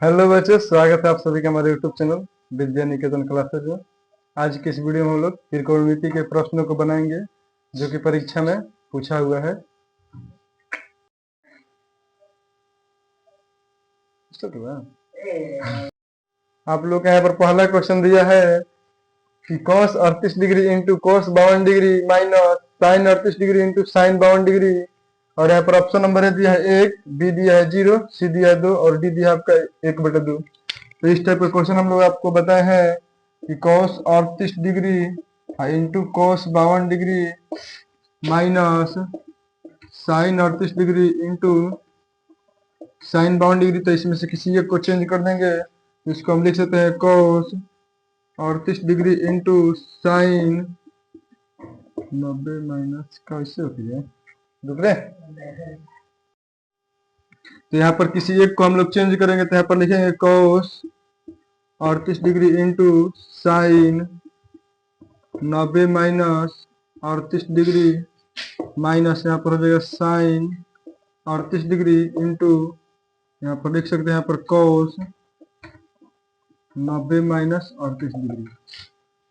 Hello बच्चों, स्वागत है आप सभी का हमारे YouTube channel Vidya Niketan classes में। आज की इस वीडियो में हम लोग त्रिकोणमिति के प्रश्नों को बनाएंगे जो कि परीक्षा में पूछा हुआ है। आप लोग का यहाँ पर पहला क्वेश्चन दिया है कि cos 38 degree into cos 52 degree minus sine 38 degree into sine 52 degree. और यहाँ पर ऑप्शन नंबर है दिया है 1, बी दिया है 0, सी दिया है 2 और डी दिया है आपका 1/2। तो इस टाइप का क्वेश्चन हम लोग आपको बताए हैं कि cos 38 degree into cos 52 degree minus sine 38 degree into sine 52 degree. तो इसमें से किसी एक को चेंज कर देंगे, इसको हम लिख सकते हैं cos 38 degree into sign 90 minus का इससे होती है दूसरे। तो यहाँ पर किसी एक को हम लोग चेंज करेंगे, तो यहाँ पर लिखेंगे cos 38 degree into sign 90 minus 38 degree minus यहाँ पर हो जाएगा साइन 38 डिग्री इंटू यहाँ पर लिख सकते हैं यहाँ पर cos 90 माइनस 38 डिग्री।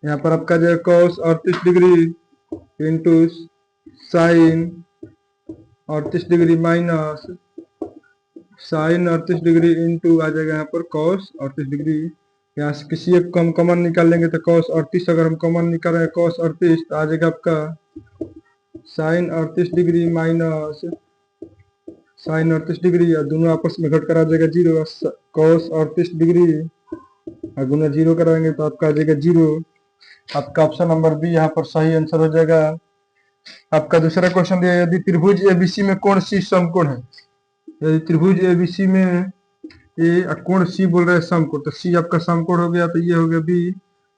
यहाँ पर आपका जो cos 38 degree into sine 38 degree minus sine 38 degree into आ जाएगा यहाँ पर cos 38 डिग्री। यहाँ से किसी एक को हम कॉमन निकाल लेंगे, तो cos 38 अगर हम कॉमन निकाल रहे हैं cos 38 तो आ जाएगा आपका sine 38 degree minus sine 38 degree और दोनों आपस में घट कर आ जाएगा 0। cos 38 डिग्री और गुना 0 कराएंगे तो आपका आ जाएगा 0। आपका ऑप्शन नंबर बी यहाँ पर सही आंसर हो जाएगा। आपका दूसरा क्वेश्चन दिया, यदि त्रिभुज एबीसी में कोण सी समकोण है, यदि त्रिभुज एबीसी में ए कोण सी बोल रहे हैं समकोण, तो सी आपका समकोण हो गया, तो ये हो गया बी।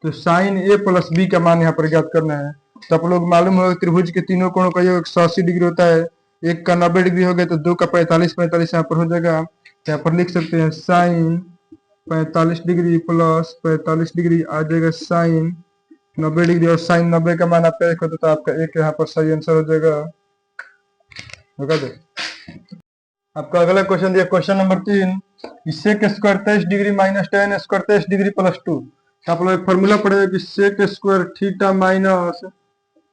तो साइन ए प्लस बी का मान यहाँ पर ज्ञात करना है। तो आप लोग मालूम होगा त्रिभुज के तीनों कोणों का योग 180 डिग्री होता है, एक का 90 डिग्री हो गया, तो दो का 45 यहाँ पर हो जाएगा। यहाँ पर लिख सकते हैं साइन 45 डिग्री प्लस 45 डिग्री आ जाएगा साइन 90 डिग्री, और साइन 90 का मान आपका 1 होता है, तो आपका एक यहाँ पर सही आंसर हो जाएगा। होगा दे। आपका अगला क्वेश्चन दिया question number 3, sec square 23 degree minus tan square 23 degree plus 2। आप लोग एक फॉर्मूला पढ़ेगा कि sec square theta minus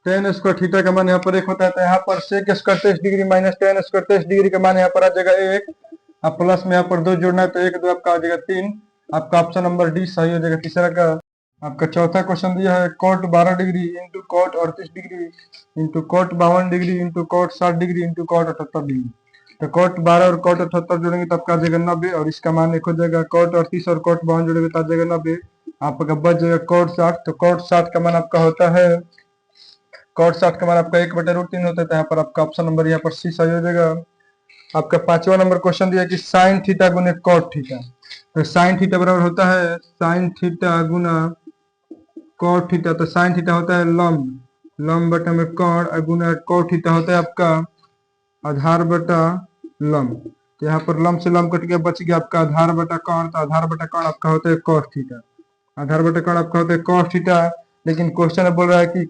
tan square theta का मान यहाँ पर 1 होता है। तो यहाँ पर sec square 23 degree minus tan square 23 degree का मान यहाँ पर आ जाएगा 1। अब प्लस में यहाँ पर 2 जोड़ना है, तो 1 2 आपका आ जाएगा 3। आपका ऑप्शन नंबर डी सही हो जाएगा तीसरा का। आपका चौथा क्वेश्चन दिया है cot 12 degree into cot 38 degree into cot 52 degree into cot 60 degree into cot 78 degree. तो कॉट 12 और कॉट 78 जोड़ेंगे तो आपका आ जाएगा 90, और इसका मान 1 हो जाएगा। कॉट 38 और कॉट 52 जोड़ेंगे तो आ जाएगा 90, आपका बच जाएगा कॉट 60। तो कॉट 60 का मान आपका होता है, कॉट 60 का मान आपका 1/√3 होता है। तो यहाँ पर आपका ऑप्शन नंबर यहाँ पर सी सही हो जाएगा। आपका 5वां नंबर क्वेश्चन दिया कि साइन थीटा गुने कॉट थीटा। तो साइन थीटा बराबर होता है साइन थीटा गुना कॉट थीटा। तो साइन थीटा होता है लंब, लंब बटा में कोण, गुना कॉट थीटा होता है आपका आधार बटा लंब। तो यहाँ पर लंब से लंब कट गया, बच गया आपका आधार बटा कोण। तो आधार बटा कोण आपका होता है कॉस थीटा, आधार बटा कोण आपका होता है कॉस थीटा। लेकिन क्वेश्चन बोल रहा है कि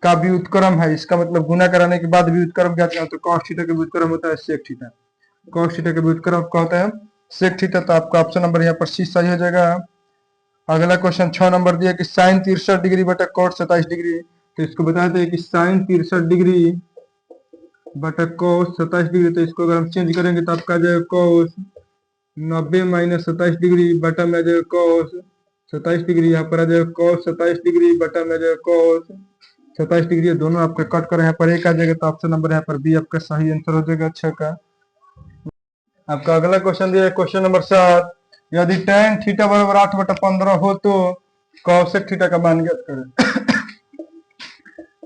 का व्युत्क्रम है, इसका मतलब गुना कराने के बाद व्युत्क्रम क्या है, तो कॉस थीटा का व्युत्क्रम होता है सेक थीटा। कॉस थीटा का व्युत्क्रम आपका होता है सेक थीटा। तो आपका ऑप्शन नंबर यहाँ पर सी सही हो जाएगा। अगला क्वेश्चन 6 नंबर दिया कि साइन 63 डिग्री बटा कॉट 27 डिग्री। तो इसको बताते हैं कि साइन 63 डिग्री बटा cos 27 डिग्री। तो इसको अगर हम चेंज करेंगे तो आपका आ जाएगा cos 90 माइनस 27 डिग्री बटा में आ जाएगा cos 27 डिग्री। यहाँ पर आ जाएगा cos 27 डिग्री बटा में आ जाएगा cos 27 डिग्री। दोनों आपका कट कर यहाँ पर 1 आ जाएगा। तो ऑप्शन नंबर यहाँ पर बी आपका सही आंसर हो जाएगा 6 का। आपका अगला क्वेश्चन दिया है क्वेश्चन नंबर 7, यदि tan थीटा बराबर 8/15 हो तो cosec थीटा का मान ज्ञात करें।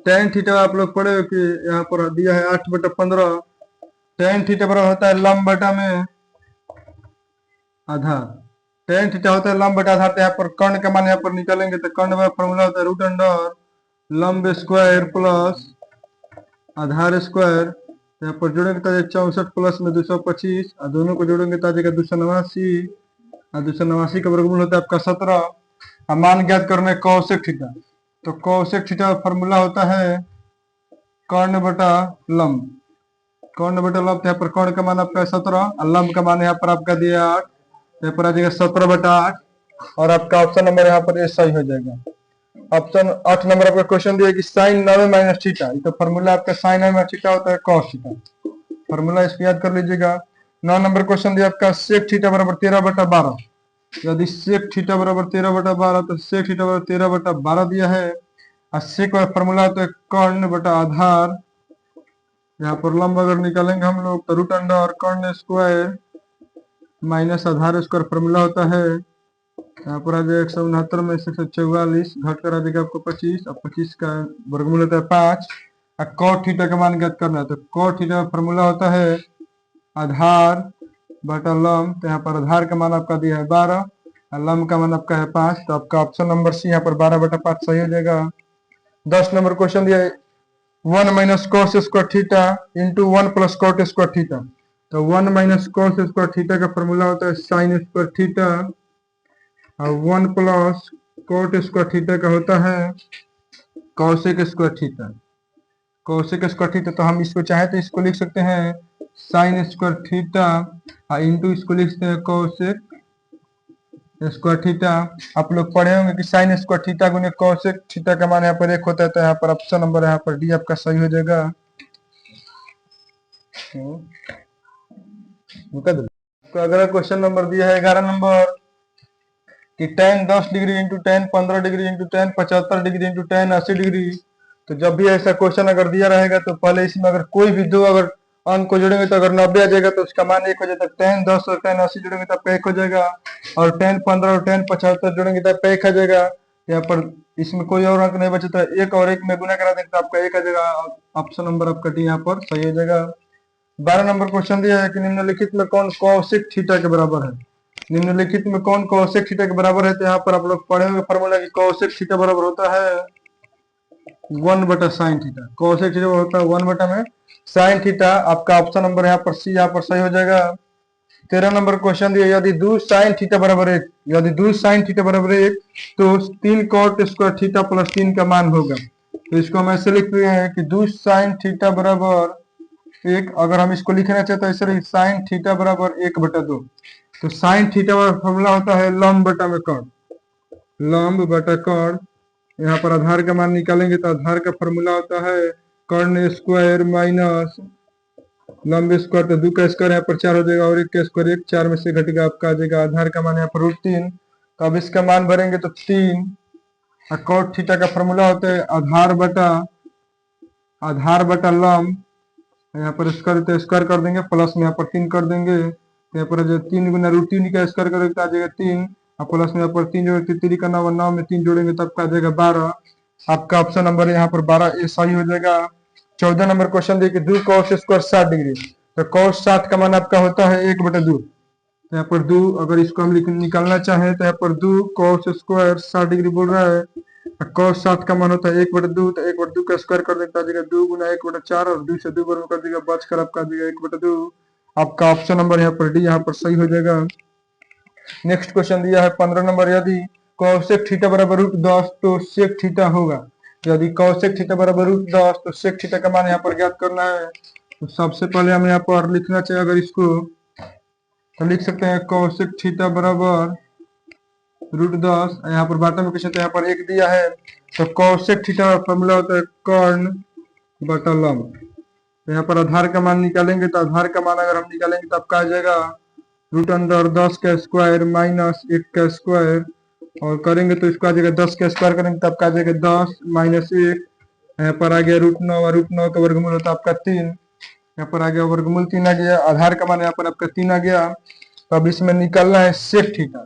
tan थीटा आप लोग पढ़े कि यहाँ पर दिया है 8/15। tan थीटा बराबर होता है लंब बटा में आधार। tan थीटा होता है लंब बटा आधार। तो यहाँ पर कर्ण का मान यहाँ पर निकालेंगे, तो कर्ण का फॉर्मूला होता है रूट अंडर लंब स्क्वायर प्लस आधार स्क्वायर। यहाँ पर जोड़ेंगे तो 64 प्लस में 225, और दोनों को जोड़ेंगे तो आ जाएगा 289, और 289 का वर्गमूल होता है आपका 17। मान ज्ञात करना है कौशिक थीटा। तो कौशिक थीटा का फॉर्मूला होता है कर्ण बटा लंब, कर्ण बटा लंब। यहाँ पर कर्ण का मान आपका 17 और लंब का मान यहाँ पर आपका दिया 8। तो यहाँ पर आ जाएगा 17/8 और आपका ऑप्शन नंबर यहाँ पर ए सही हो जाएगा। ऑप्शन 8 नंबर आपका क्वेश्चन दिया कि साइन 9 माइनस थीटा, तो फॉर्मूला आपका साइन 9 माइनस थीटा होता है कॉस थीटा, फॉर्मूला इसको याद कर लीजिएगा। 9 नंबर क्वेश्चन दिया आपका सेक थीटा बराबर 13/12, यदि सेक थीटा बराबर 13/12 तो सेक थीटा बराबर 13/12 दिया है और सेक का फॉर्मूला होता है कर्ण बटा आधार। यहाँ पर लंब अगर निकालेंगे हम लोग तो रूट अंडर कर्ण स्क्वायर माइनस आधार स्क्वायर फॉर्मूला होता है। यहाँ पर आ जाएगा 169 में से 144 घट कर आ जाएगा आपको 25 और 25 का वर्गमूल होता है 5 और कॉट थीटा का मान ज्ञात करना है, तो कॉट थीटा का फॉर्मूला होता है आधार बटा लंब। तो यहाँ पर आधार का मान आपका दिया है 12 और लंब का मान आपका है 5, तो आपका ऑप्शन नंबर सी यहाँ पर 12/5 सही हो जाएगा। 10 नंबर क्वेश्चन दिया है 1 minus cos square theta into 1 plus cot square theta, तो 1 माइनस कॉस स्क्वायर थीटा का फॉर्मूला होता है साइन स्क्वायर थीटा और 1 प्लस कोट स्क्वायर थीटा का होता है cosec square theta. Cosec square theta तो हम इसको चाहे तो इसको लिख सकते हैं साइन स्क्वायर थीटा और इंटू इसको लिख सकते हैं कौशिक स्क्वायर थीटा। आप लोग पढ़े होंगे कि साइन स्क्वायर थीटा गुने कौशिक थीटा का मान यहाँ पर 1 होता है, तो यहाँ पर ऑप्शन नंबर यहाँ पर डी आपका सही हो जाएगा। अगला क्वेश्चन नंबर दिया है 11 नंबर कि tan 10 degree into tan 15 degree into tan 75 degree into tan 80 degree. तो जब भी ऐसा क्वेश्चन अगर दिया रहेगा तो पहले इसमें अगर कोई भी दो अगर अंक को जोड़ेंगे तो अगर 90 आ जाएगा तो उसका मान 1 हो जाता है। tan 10 और tan 80 जोड़ेंगे तो आपका 1 हो जाएगा और tan 15 और tan 75 जोड़ेंगे तो आपका 1 आ जाएगा। यहाँ पर इसमें कोई और अंक नहीं बचता है, 1 और 1 में गुना करा देंगे तो आपका 1 आ जाएगा। ऑप्शन नंबर आपका डी यहाँ पर सही हो जाएगा। 12 नंबर क्वेश्चन दिया है कि निम्नलिखित में कौन कौशिक थीटा के बराबर है। निम्नलिखित में कौन कौशिक थीटा के बराबर है, तो यहाँ पर आप लोग पढ़े हुए फॉर्मूला की कौशिक थीटा बराबर होता है 1 बटा साइन थीटा। कौशिक थीटा होता है 1 बटा में साइन थीटा। आपका ऑप्शन नंबर यहाँ पर सी यहाँ पर सही हो जाएगा। 13 नंबर क्वेश्चन दिया यदि 2 साइन थीटा बराबर 1, यदि 2 साइन थीटा बराबर 1 तो 3 कॉट स्क्वायर थीटा प्लस 3 का मान होगा। तो इसको हम ऐसे लिख रहे हैं कि 2 साइन थीटा बराबर 1, अगर हम इसको लिखना चाहते तो ऐसे साइन थीटा बराबर 1/2। तो साइन थीटा का फॉर्मूला होता है लंब बटा में कर्ण, लंब बटा कर्ण। यहाँ पर आधार का मान निकालेंगे तो आधार का फॉर्मूला होता है कर्ण स्क्वायर माइनस लंब स्क्वायर, तो 2 का स्क्वायर यहाँ पर 4 हो जाएगा और 1 का स्क्वायर 1, 4 में से घटेगा आपका आ जाएगा आधार का मान यहाँ पर √3। तो अब इसका मान भरेंगे तो 3 और कॉट थीटा का फॉर्मूला होता है आधार बटा लंब। यहाँ पर स्क्वायर कर देंगे प्लस में यहाँ पर 3 कर देंगे, तो यहाँ पर जो 3 गुना √3 का स्क्वायर करेंगे तो आ जाएगा 3 और प्लस में यहाँ पर 3 जोड़ेंगे 3 का 9 9 में 3 जोड़ेंगे तब का आ जाएगा 12। आपका ऑप्शन नंबर यहाँ पर 12 ए सही हो जाएगा। 14 नंबर क्वेश्चन देखिए 2 cos स्क्वायर 60 डिग्री, तो cos 60 का मान आपका होता है 1/2। तो यहाँ पर 2 अगर इसको हम निकालना चाहें तो यहाँ पर 2 cos स्क्वायर 60 डिग्री बोल रहा है, cos 60 का मान होता है 1/2, तो 1/2 का स्क्वायर कर देता है 2 गुना 1/4 और 2 से 2 वर्ग कर देगा, बचकर आपका आ जाएगा 1/2। आपका ऑप्शन नंबर यहाँ पर डी यहाँ पर सही हो जाएगा। नेक्स्ट क्वेश्चन दिया है 15 नंबर यदि कौशिक थीटा बराबर √10 तो सेक थीटा होगा। यदि कौशिक थीटा बराबर √10 तो सेक थीटा का मान यहाँ पर ज्ञात करना है। तो सबसे पहले हम यहाँ पर लिखना चाहिए अगर इसको तो लिख सकते हैं कौशिक थीटा बराबर √10, यहाँ पर बॉटम में क्वेश्चन तो यहाँ पर 1 दिया है, तो कौशिक थीटा का फॉर्मूला होता है कर्ण बटा लंब। तो यहाँ पर आधार का मान निकालेंगे तो आधार का मान अगर हम निकालेंगे तो आपका आ जाएगा √10 का स्क्वायर माइनस 1 का स्क्वायर और करेंगे तो इसको आ जाएगा 10 का स्क्वायर करेंगे तो आपका आ जाएगा 10 माइनस 1, यहाँ पर आ गया √9 और √9 का वर्गमूल होता है आपका 3, यहाँ पर आ गया वर्गमूल 3 आ गया, आधार का मान यहाँ पर आपका 3 आ गया। तो अब इसमें निकालना है सेक थीटा,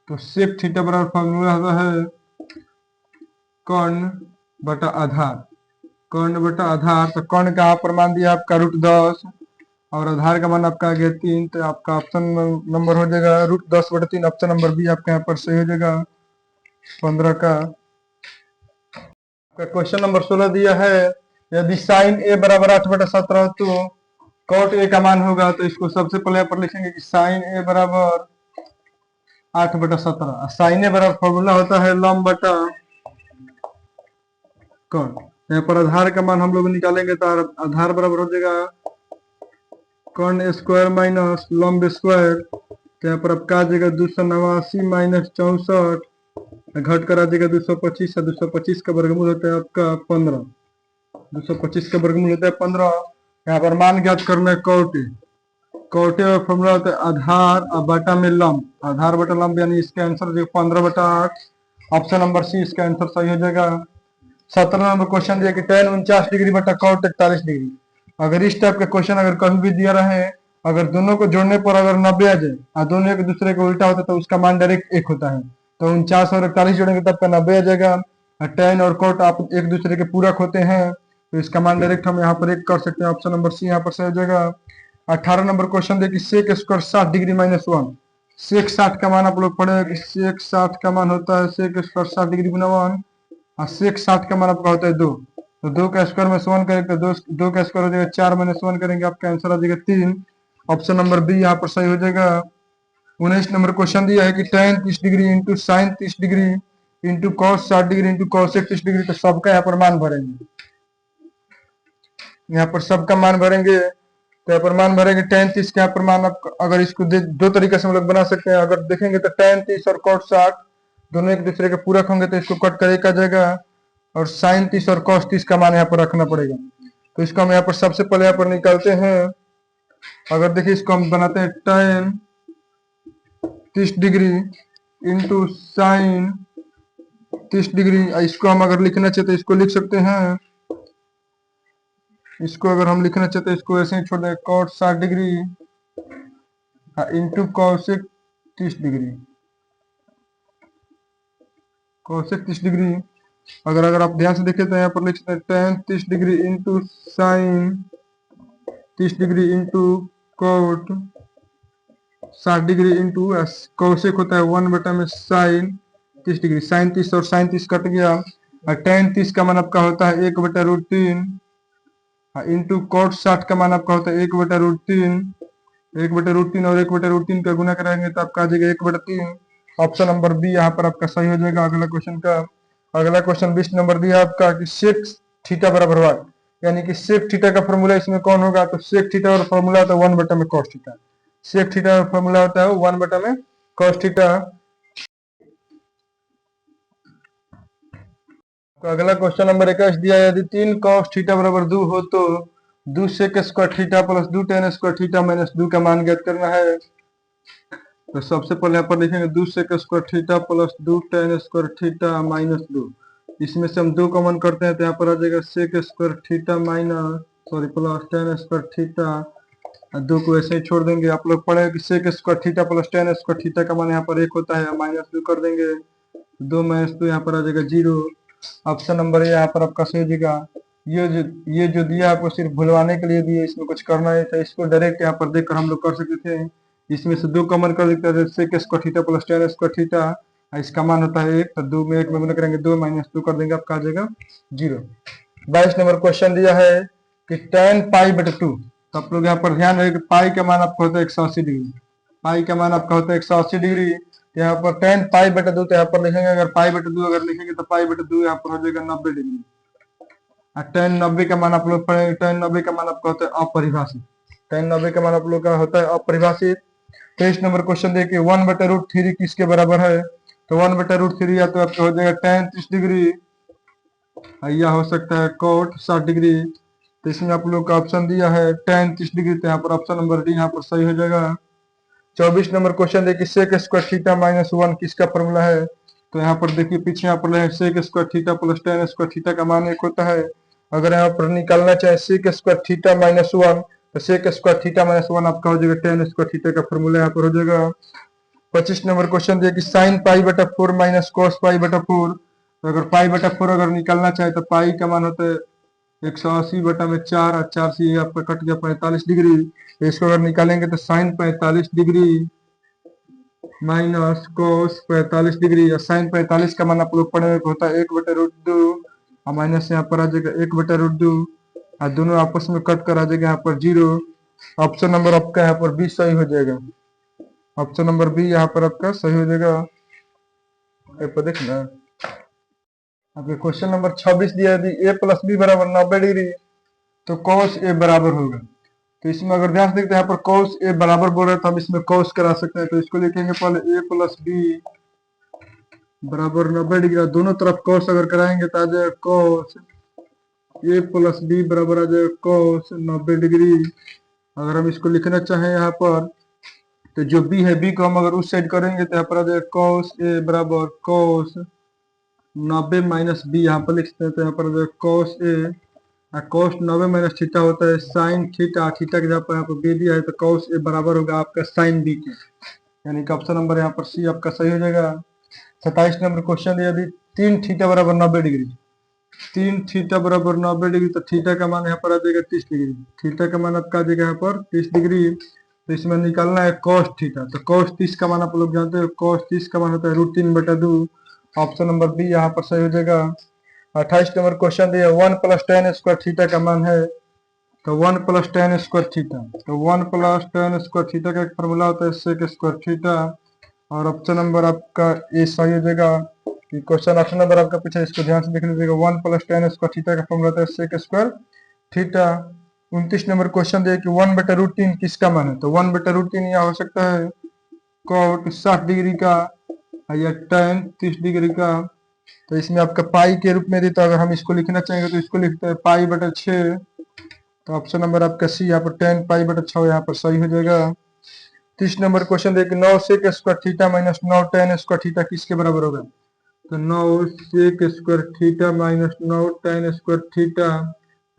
तो सेक थीटा बराबर फॉर्मूला होता है कर्ण बटा आधार, कर्ण बटा आधार। तो कर्ण का यहाँ पर मान दिया आपका √10 और आधार का मान आपका आ गया 3, तो आपका ऑप्शन नंबर हो जाएगा √10/3, ऑप्शन नंबर बी आपका यहाँ पर सही हो जाएगा 15 का। क्वेश्चन नंबर 16 दिया है यदि साइन ए बराबर 8/17 तो कॉट ए का मान होगा। तो इसको सबसे पहले यहाँ पर लिखेंगे कि साइन ए बराबर 8/17, साइन ए बराबर फॉर्मूला होता है लंब बटा कर्ण। यहाँ पर आधार का मान हम लोग निकालेंगे तो आधार बराबर हो जाएगा कर्ण स्क्वायर माइनस लंब स्क्वायर। तो तो यहाँ पर आपका आ जाएगा 289 माइनस 64, घट कर आ जाएगा 225, 225 का वर्गमूल होता है आपका 15, 225 का वर्गमूल होता है 15। यहाँ पर मान ज्ञात करना है कौटे, कौटे और फॉर्मूला होता है आधार और बटा में लंब, आधार बटा लंब, यानी इसका आंसर जो 15/8, ऑप्शन नंबर सी इसका आंसर सही हो जाएगा। 17 नंबर क्वेश्चन दिया कि tan 49 डिग्री बटा cot 41 डिग्री। अगर इस टाइप का क्वेश्चन अगर कभी भी दिया रहे, अगर दोनों को जोड़ने पर अगर 90 आ जाए और दोनों एक दूसरे को उल्टा होता है तो उसका मान डायरेक्ट एक होता है। तो 49 और 41 जोड़ेंगे तब का 90 आ जाएगा। tan और cot आप एक दूसरे के पूरक होते हैं तो इसका मान डायरेक्ट हम यहाँ पर एक कर सकते हैं, ऑप्शन नंबर सी यहाँ पर सही हो जाएगा। 18 नंबर क्वेश्चन देखिए सेक स्क्वायर 60 डिग्री माइनस 1। सेक 60 का मान आप लोग पढ़े कि सेक 60 का मान होता है सेक स्क्वायर 60 डिग्री गुना 1 और सेक 60 का मान आपका होता है 2। तो 2 का स्क्वायर में 1 करेंगे तो 2 का स्क्वायर हो जाएगा 4 माइनस 1 करेंगे आपका आंसर आ जाएगा 3, ऑप्शन नंबर बी यहाँ पर सही हो जाएगा। 19 नंबर क्वेश्चन दिया है कि tan 30 degree into sign 30 degree into cos 60 degree into cosec 30 degree, तो सबका यहाँ पर मान भरेंगे, यहाँ पर सबका मान भरेंगे। तो यहाँ पर मान भरेंगे tan 30 का यहाँ पर मान आप अगर इसको दो तरीके से हम लोग बना सकते हैं। अगर देखेंगे तो tan 30 और cot 60 दोनों एक दूसरे के पूरक होंगे तो इसको कट कर एक आ जाएगा, और sin 30 और cos 30 का मान यहाँ पर रखना पड़ेगा। तो इसको हम यहाँ पर सबसे पहले यहाँ पर निकालते हैं। अगर देखिए इसको हम बनाते हैं tan 30 degree into sign 30 degree, इसको हम अगर लिखना चाहते हैं इसको लिख सकते हैं। इसको अगर हम लिखना चाहते हैं इसको ऐसे ही छोड़ दें, cot 60 degree into cosec 30 degree, cosec 30 degree. अगर आप ध्यान से देखें तो यहाँ पर लिख सकते हैं tan 30 degree into sign 30 degree into cot 60 degree into cosec होता है 1 बटा में साइन 30 डिग्री। साइन 30 और साइन 30 कट गया, और tan 30 का मान आपका होता है 1/√3 इंटू cot 60 का मान आपका होता है 1/√3, 1/√3 और 1/√3 का गुना कराएंगे तो आपका आ जाएगा 1/3, ऑप्शन नंबर बी यहाँ पर आपका सही हो जाएगा। अगला क्वेश्चन का अगला क्वेश्चन 20 नंबर दिया आपका कि सेक थीटा बराबर 1, यानी कि सेक थीटा का फॉर्मूला इसमें कौन होगा, तो सेक थीटा और फॉर्मूला होता है 1 बटा में cos थीटा। सेक थीटा और फॉर्मूला होता है 1 बटा में cos थीटा। अगला क्वेश्चन नंबर 21 दिया है, यदि 3 cos थीटा बराबर 2 हो तो 2 sec square theta plus 2 tan square theta minus 2 का मान ज्ञात करना है। तो सबसे पहले यहाँ पर लिखेंगे 2 sec square theta plus 2 tan square theta minus 2। इसमें से हम 2 कॉमन करते हैं तो यहाँ पर आ जाएगा sec square theta minus plus tan square theta, 2 को ऐसे ही छोड़ देंगे। आप लोग पढ़े कि sec square theta plus tan square theta का मान यहाँ पर 1 होता है, माइनस 2 कर देंगे, 2 माइनस 2 यहाँ पर आ जाएगा 0, ऑप्शन नंबर यहाँ पर आपका सही हो जाएगा। ये जो दिया आपको सिर्फ भुलवाने के लिए दिया, इसमें कुछ करना है तो इसको डायरेक्ट यहाँ पर देखकर हम लोग कर सकते थे। इसमें से 2 कॉमन कर देते हैं, sec square theta plus tan square theta, इसका मान होता है 1, तो 2 में 1 में गुना करेंगे 2 माइनस 2 कर देंगे, आपका आ जाएगा 0। 22 नंबर क्वेश्चन दिया है कि tan π/2, तो आप लोग यहाँ पर ध्यान रखें कि पाई का मान आपका होता है 180 डिग्री, पाई का मान आपका होता है 180 डिग्री। यहाँ पर tan π/2 तो यहाँ पर लिखेंगे, अगर π/2 अगर लिखेंगे तो π/2 यहाँ पर हो जाएगा 90 डिग्री, और tan 90 का मान आप लोग पढ़ेंगे, tan 90 का मान आपका होता है अपरिभाषित, tan 90 का मान आप लोग का होता है अपरिभाषित। 23 नंबर क्वेश्चन देखिए 1/√3 किसके बराबर है, तो 1/√3 या तो आपका हो जाएगा tan 30 डिग्री या हो सकता है cot 60 डिग्री। तो इसमें आप लोग का ऑप्शन दिया है tan 30 डिग्री, तो यहाँ पर ऑप्शन नंबर डी यहाँ पर सही हो जाएगा। 24 नंबर क्वेश्चन देखिए सेक स्क्वायर थीटा माइनस 1 किसका फॉर्मूला है, तो यहाँ पर देखिए पीछे यहाँ पर sec square theta plus tan square theta का मान 1 होता है। अगर यहाँ पर निकालना चाहे सेक स्क्वायर थीटा माइनस 1, तो सेक स्क्वायर थीटा माइनस 1 आपका हो जाएगा tan स्क्वायर थीटा का फॉर्मूला यहाँ पर हो जाएगा। 25 नंबर क्वेश्चन दिया कि साइन π/4 माइनस cos π/4, तो अगर π/4 अगर निकालना चाहे तो पाई का मान होता है 180 बटा में 4, और 4 से आपका कट गया 45 डिग्री, तो इसको अगर निकालेंगे तो sine 45 degree minus cos 45 degree, और साइन 45 का मान आप लोग पढ़े होता है 1/√2, और माइनस यहाँ पर आ जाएगा 1/√2, और दोनों आपस में कट कर आ जाएगा यहाँ पर 0, ऑप्शन नंबर आपका यहाँ पर बी सही हो जाएगा, ऑप्शन नंबर बी यहाँ पर आपका सही हो जाएगा। देखना आपके क्वेश्चन नंबर 26 दिया, यदि a प्लस बी बराबर 90 डिग्री तो cos a बराबर होगा, तो इसमें अगर ध्यान से देखते हैं यहाँ पर cos a बराबर बोल रहे हैं तो हम इसमें cos करा सकते हैं। तो इसको लिखेंगे पहले a प्लस बी बराबर 90 डिग्री, और दोनों तरफ cos अगर कराएंगे तो आ जाएगा cos a प्लस बी बराबर आ जाएगा cos 90 डिग्री। अगर हम इसको लिखना चाहें यहाँ पर तो जो b है b को हम अगर उस साइड करेंगे तो यहाँ पर आ जाएगा cos a बराबर cos 90 माइनस बी, यहाँ पर लिखते हैं तो यहाँ पर आ जाएगा cos a cos 90 minus theta होता है साइन थीटा, थीटा के जगह पर यहाँ पर बी दिया है तो cos a बराबर होगा आपका साइन बी के, यानी कि ऑप्शन नंबर यहाँ पर सी आपका सही हो जाएगा। 27 नंबर क्वेश्चन है, यदि 3 थीटा बराबर 90 डिग्री, 3 थीटा बराबर 90 डिग्री तो थीटा का मान यहाँ पर आ जाएगा 30 डिग्री, थीटा का मान आपका आ जाएगा यहाँ पर 30 डिग्री। तो इसमें निकालना है cos थीटा, तो cos 30 का मान आप लोग जानते हो, cos 30 का मान होता है √3/2, ऑप्शन नंबर बी यहाँ पर सही हो जाएगा। 28 नंबर क्वेश्चन दिया 1 + tan स्क्वायर थीटा का मान है, तो 1 + tan स्क्वायर थीटा, तो 1 + tan स्क्वायर थीटा का एक फॉर्मूला होता है sec स्क्वायर थीटा, और ऑप्शन नंबर आपका ए सही हो जाएगा। कि क्वेश्चन ऑप्शन नंबर आपका पीछे, इसको ध्यान से देख लीजिएगा, 1 + tan स्क्वायर थीटा का फॉर्मूला होता है sec square theta. 29 number question दिया कि 1/√3 किसका मान है, तो 1/√3 यह हो सकता है cot 60 डिग्री का या tan 30 डिग्री का। तो इसमें आपका पाई के रूप में दी, तो अगर हम इसको लिखना चाहेंगे तो इसको लिखते हैं π/6, तो ऑप्शन नंबर आपका सी यहाँ पर tan π/6 यहाँ पर सही हो जाएगा। 30 नंबर क्वेश्चन देखिए 9 sec square theta minus 9 tan square theta किसके बराबर होगा, तो 9 sec square theta minus 9 tan square theta,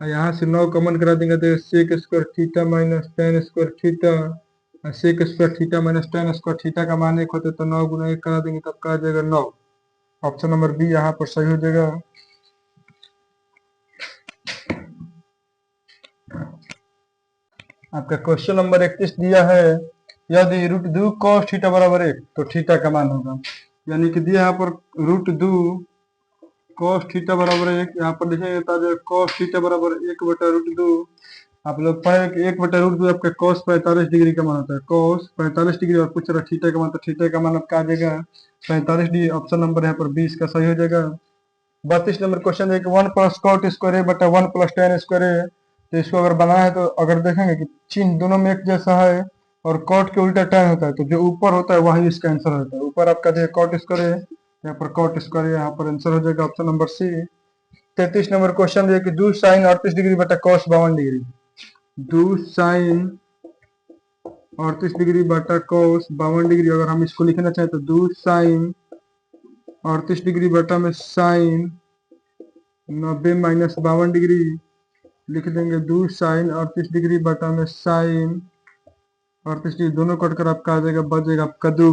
यहाँ से 9 कॉमन करा देंगे तो sec square theta minus tan square theta, sec square theta minus tan square theta का मान 1 होता है तो 9 गुना 1 करा देंगे तब का आ जाएगा 9, ऑप्शन नंबर बी यहाँ पर सही हो जाएगा। आपका क्वेश्चन नंबर 31 दिया है, यदि √2 cos थीटा बराबर 1 तो थीटा का मान होगा, यानी कि दिया यहाँ पर √2 cos थीटा बराबर 1, यहाँ पर लिखेंगे तो cos थीटा बराबर 1/√2। आप लोग पढ़े कि 1/√2 आपका cos 45 डिग्री का मान होता है, cos 45 डिग्री, और पूछ रहा थीटा का मान, तो थीटा का मान आपका आ जाएगा 45 डिग्री, ऑप्शन नंबर यहाँ पर 20 का सही हो जाएगा। 32 नंबर क्वेश्चन है कि 1 + cot स्क्वायर a बटा 1 + tan स्क्वायर a, तो इसको अगर बनाया है तो अगर देखेंगे कि चिन्ह दोनों में एक जैसा है और cot के उल्टा tan होता है, तो जो ऊपर होता है वही इसका आंसर होता है, ऊपर आपका जो cot स्क्वायर है यहाँ पर cot स्क्वायर यहाँ पर आंसर हो जाएगा option number C. 33 number question है कि 2 sin 38 डिग्री बटा cos 52 डिग्री, 2 sin 38 डिग्री बटा cos 52 डिग्री, अगर हम इसको लिखना चाहें तो 2 sin 38 डिग्री बटा में sin 90 माइनस 52 डिग्री लिख देंगे, 2 sin 38 डिग्री बटा में sin 38 डिग्री, दोनों कट कर आपका आ जाएगा, बच जाएगा आपका 2,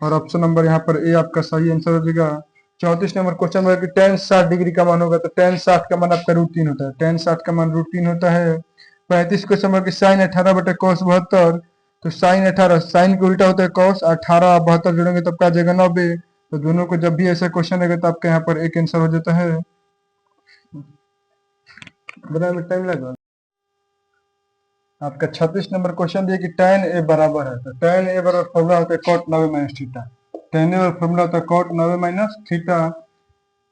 और ऑप्शन नंबर यहाँ पर ए आपका सही आंसर हो जाएगा। 34 नंबर क्वेश्चन में कि tan 60 डिग्री का मान होगा, तो tan 60 का मान आपका √3 होता है, tan 60 का मान √3 होता है। 35 क्वेश्चन में कि sin 18 बटा cos 72, तो sin 18 sin के उल्टा होता है cos, 18 और 72 जोड़ेंगे तब का आ जाएगा 90, तो दोनों को जब भी ऐसा क्वेश्चन रहेगा तो आपका यहाँ पर एक आंसर हो जाता है, बनाने में टाइम लगा। आपका 36 नंबर क्वेश्चन दिया कि tan a बराबर है, तो tan a बराबर फॉर्मूला होता है cot 90 minus theta, tan a बराबर फॉर्मूला होता है cot 90 minus theta.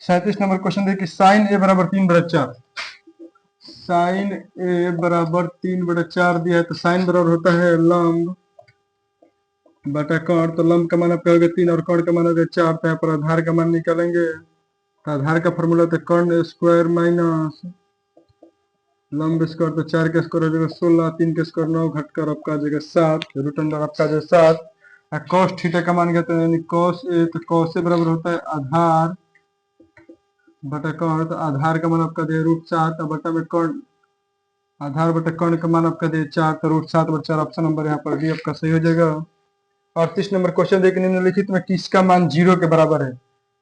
37 number question दिया कि sin a बराबर 3/4, sin a बराबर 3/4 दिया है, तो sin बराबर होता है लंब बटा कर्ण, तो लंब का मान आपका होगा 3 और कर्ण का मान होगा 4, तो यहाँ पर आधार का मान निकालेंगे, तो आधार का फॉर्मूला होता है कर्ण स्क्वायर माइनस लंब स्क्वायर, तो 4 का स्क्वायर हो जाएगा 16, 3 का स्क्वायर 9, घटकर आपका आ जाएगा 7, रूट अंडर आपका आ जाएगा 7। cos थीटा का मान कहते हैं, यानी cos a, तो cos a बराबर होता है आधार बटा कर्ण, तो आधार का मान आपका दे √7 बटा में कर्ण, आधार बटा कर्ण का मान आपका दे 4, तो √7/4, ऑप्शन नंबर यहाँ पर डी आपका सही हो जाएगा। 38 नंबर क्वेश्चन देखिए निम्नलिखित में किसका मान 0 के बराबर है,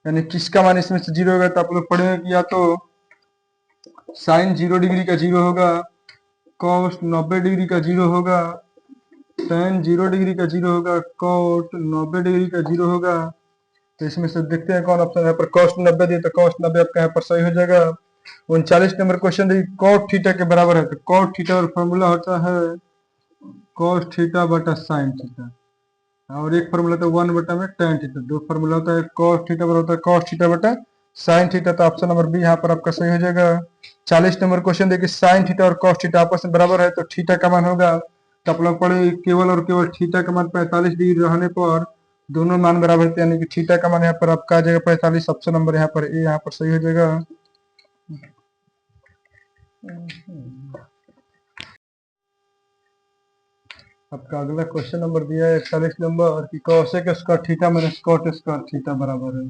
यानी किसका मान इसमें से 0 होगा, तो आप लोग पढ़ेंगे कि या तो साइन 0 डिग्री का 0 होगा, cos 90 डिग्री का 0 होगा, tan 0 डिग्री का 0 होगा, cot 90 डिग्री का 0 होगा। तो इसमें से देखते हैं कौन ऑप्शन है, पर cos 90 दिए तो cos 90 आपका यहाँ पर सही हो जाएगा। 39 नंबर क्वेश्चन देखिए cot थीटा के बराबर है, तो cot थीटा और फॉर्मूला होता है cos थीटा बटा sin थीटा, और एक फॉर्मूला होता है 1 बटा में tan थीटा, दो फॉर्मूला होता है cos थीटा बराबर होता है cos थीटा बटा साइन थीटा, तो ऑप्शन नंबर बी यहाँ पर आपका सही हो जाएगा। 40 नंबर क्वेश्चन देखिए, साइन थीटा और कॉस थीटा आपस में बराबर है तो थीटा का मान होगा, तो आप लोग पढ़े केवल और केवल थीटा का मान 45 डिग्री रहने पर दोनों मान बराबर थे, यानी कि थीटा का मान यहाँ पर आपका आ जाएगा 45। ऑप्शन नंबर यहाँ पर ए यहाँ पर सही हो जाएगा। आपका अगला क्वेश्चन नंबर दिया है 41 नंबर कि cosec square theta minus cot square theta बराबर है।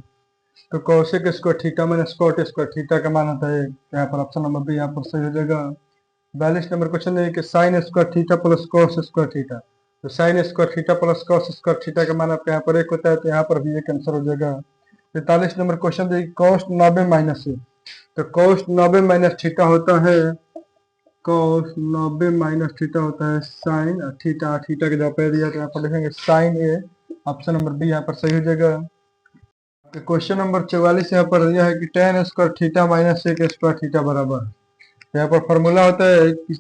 तो cosec square theta minus cot square theta का मान होता है, यहाँ पर ऑप्शन नंबर बी यहाँ पर सही हो जाएगा। 42 नंबर क्वेश्चन है कि sine square theta plus cos square theta, तो sine square theta plus cos square theta का मान आपका यहाँ पर 1 होता है, तो यहाँ पर भी एक आंसर हो जाएगा। 43 नंबर क्वेश्चन है कॉस 90 माइनस है, तो कॉस 90 माइनस थीटा होता है, कॉस 90 माइनस थीटा होता है साइन थीटा, थीटा के जगह पे दिया तो यहाँ पर लिखेंगे साइन ए। ऑप्शन नंबर बी यहाँ पर सही हो जाएगा। क्वेश्चन नंबर 44 यहाँ पर दिया है कि tan square theta minus sec square theta बराबर, यहाँ पर फॉर्मूला होता है कि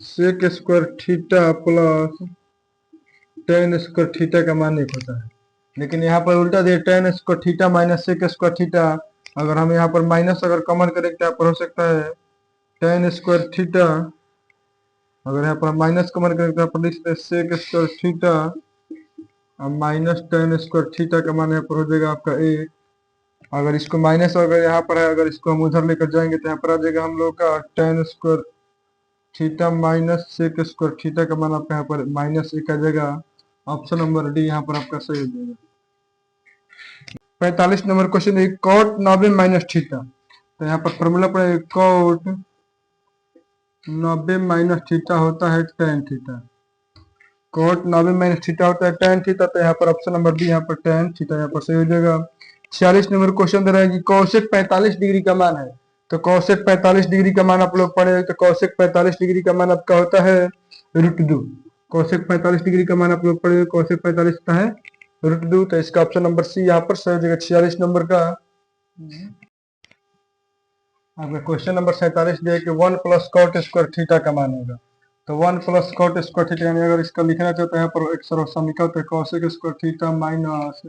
sec square theta plus tan square theta का मान 1 होता है, लेकिन यहाँ पर उल्टा दिया tan square theta minus sec square theta. अगर हम यहाँ पर माइनस अगर कॉमन करें तो यहाँ पर हो सकता है tan स्क्वायर थीटा, अगर यहाँ पर माइनस कॉमन करें तो यहाँ पर लिख सकते हैं सेक स्क्वायर थीटा और माइनस tan स्क्वायर थीटा का मान यहाँ पर हो जाएगा आपका 1। अगर इसको माइनस अगर यहाँ पर है, अगर इसको हम उधर लेकर जाएंगे तो यहाँ पर आ जाएगा हम लोग का tan square theta minus sec square theta का मान आपका यहाँ पर -1 आ जाएगा। ऑप्शन नंबर डी यहाँ पर आपका सही हो जाएगा। 45 नंबर क्वेश्चन है कॉट 90 माइनस थीटा, तो यहाँ पर फॉर्मूला पर कॉट 90 माइनस थीटा होता है tan theta, cot 90 minus theta होता है tan थीटा, तो यहाँ पर ऑप्शन नंबर डी यहाँ पर tan थीटा यहाँ पर सही हो जाएगा। 46 नंबर क्वेश्चन दे रहा है कि कॉसेक 45 डिग्री का मान है, तो कॉसेक 45 डिग्री का मान आप लोग पढ़े, तो कॉसेक 45 डिग्री का मान आपका होता है √2। कॉसेक 45 डिग्री का मान आप लोग पढ़े, कॉसेक 45 का है √2, तो इसका ऑप्शन नंबर सी यहाँ पर सही हो जाएगा 46 नंबर का। आपका क्वेश्चन नंबर 47 दिया कि 1 प्लस कॉट स्क्वायर थीटा का मान होगा, तो 1 प्लस कॉट स्क्वायर थीटा, यानी अगर इसका लिखना चाहते हैं यहाँ पर एक समीकरण होता है cosec square theta minus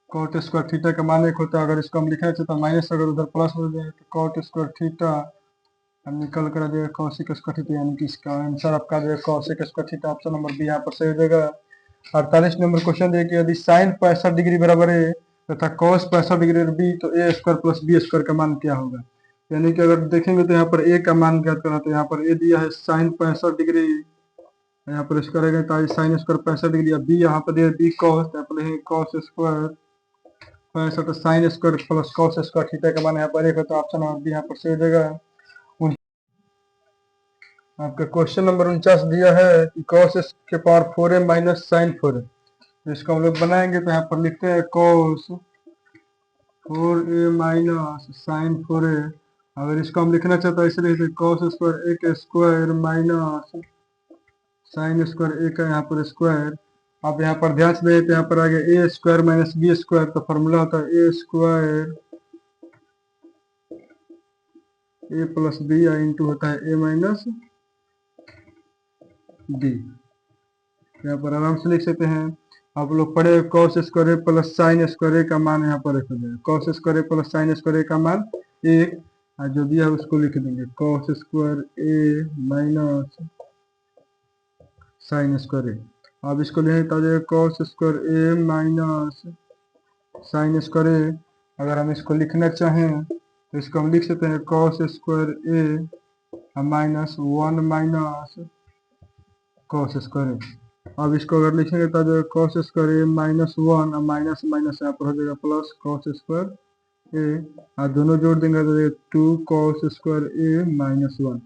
cot square theta का मान 1 होता है। अगर इसको हम लिखना चाहते हैं माइनस, अगर उधर प्लस हो जाए तो कॉट स्क्वायर थीटा हम निकल कर आ जाएगा कॉसेक स्क्वायर थीटा, यानी कि इसका आंसर आपका जो है cosec square theta, option number B यहाँ पर सही हो जाएगा। 48 नंबर क्वेश्चन देखिए, यदि साइन 65 डिग्री बराबर है तथा कॉस 65 डिग्री बी, तो ए स्क्वायर प्लस बी स्क्वायर का मान क्या होगा। यानी कि अगर देखेंगे तो यहाँ पर ए का मान ज्ञात करना, तो यहाँ पर ए दिया है साइन 65 डिग्री, यहाँ पर इसका रहेगा ताकि साइन स्क्वायर 65 डिग्री, या बी यहाँ पर दिया बी कॉस, यहाँ पर लिखेंगे cos square 65 sine square plus cos square theta का मान यहाँ पर 1 होता है, ऑप्शन नंबर बी यहाँ पर सही हो जाएगा। आपका क्वेश्चन नंबर 49 दिया है कि कॉस के power 4a minus sign 4a, तो इसको हम लोग बनाएंगे तो यहाँ पर लिखते हैं cos 4a minus sign 4a। अगर इसको हम लिखना चाहते हैं इसलिए लिखते कॉस स्क्वायर ए के स्क्वायर माइनस साइन स्क्वायर ए का यहाँ पर स्क्वायर। आप यहाँ पर ध्यान से दें तो यहाँ पर आ गया ए स्क्वायर माइनस बी स्क्वायर, तो फॉर्मूला होता है ए स्क्वायर ए प्लस बी इंटू होता है ए माइनस बी। यहाँ पर आराम से लिख सकते हैं, आप लोग पढ़े कॉस स्क्वायर ए प्लस साइन स्क्वायर ए का मान यहाँ पर 1 हो जाएगा, कॉस स्क्वायर ए प्लस साइन स्क्वायर ए का मान 1, और जो दिया है उसको लिख देंगे कॉस स्क्वायर ए माइनस साइन स्क्वायर ए। अब इसको लिखें तो कॉस स्क्वायर ए माइनस साइन स्क्वायर ए। अगर हम इसको लिखना चाहें तो इसको हम लिख सकते हैं कॉस स्क्वायर ए माइनस 1 माइनस कॉस स्क्वायर ए। अब इसको अगर लिखेंगे तो जो कॉस स्क्वायर ए माइनस 1 और माइनस माइनस यहाँ पर हो जाएगा प्लस कॉस स्क्वायर ए, और दोनों जोड़ देंगे तो 2 कॉस स्क्वायर ए माइनस 1।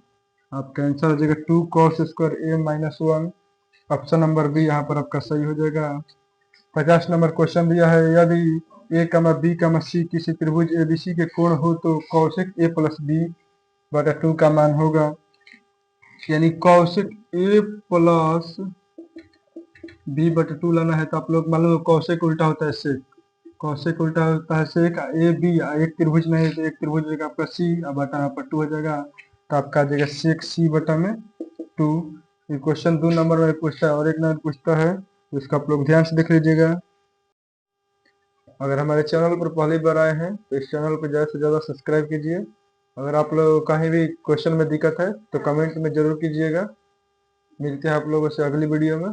आपका आंसर हो जाएगा 2 कॉस स्क्वायर ए माइनस 1। ऑप्शन नंबर बी यहाँ पर आपका सही हो जाएगा। 50 नंबर क्वेश्चन दिया है, यदि ए कमा बी कमा सी किसी त्रिभुज एबीसी के कोण हो तो कौशिक ए प्लस बी बटा 2 का मान होगा, यानी कौशिक ए प्लस बी बटा 2 लाना है। तो आप लोग मालूम कौशिक उल्टा होता है सेक, कौशिक उल्टा होता है सेक, ए बी एक त्रिभुज नहीं है तो एक त्रिभुज हो जाएगा आपका सी और बटा यहाँ पर 2 हो जाएगा, तो आपका आ जाएगा सेक सी बटा में 2। ये क्वेश्चन 2 नंबर में पूछता है और 1 नंबर पूछता है, तो इसका आप लोग ध्यान से देख लीजिएगा। अगर हमारे चैनल पर पहली बार आए हैं तो इस चैनल को ज़्यादा से ज़्यादा सब्सक्राइब कीजिए। अगर आप लोग कहीं भी क्वेश्चन में दिक्कत है तो कमेंट में ज़रूर कीजिएगा। मिलते हैं आप लोगों से अगली वीडियो में।